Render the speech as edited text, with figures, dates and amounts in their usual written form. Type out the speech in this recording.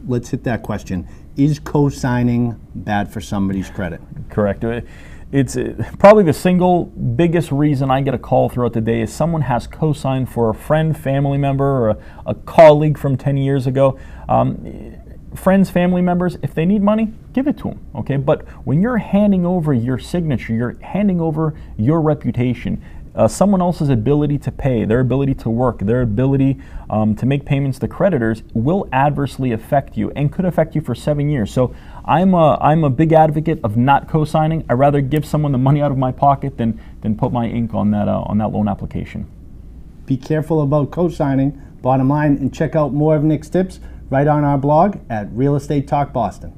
let's hit that question. Is co-signing bad for somebody's credit? Correct. It's probably the single biggest reason I get a call throughout the day is someone has co-signed for a friend, family member, or a colleague from 10 years ago. Friends, family members, if they need money, give it to them, okay? But when you're handing over your signature, you're handing over your reputation, someone else's ability to pay, their ability to work, their ability to make payments to creditors will adversely affect you and could affect you for 7 years. So I'm a big advocate of not co-signing. I'd rather give someone the money out of my pocket than put my ink on that loan application. Be careful about co-signing, bottom line, and check out more of Nick's tips right on our blog at Real Estate Talk Boston.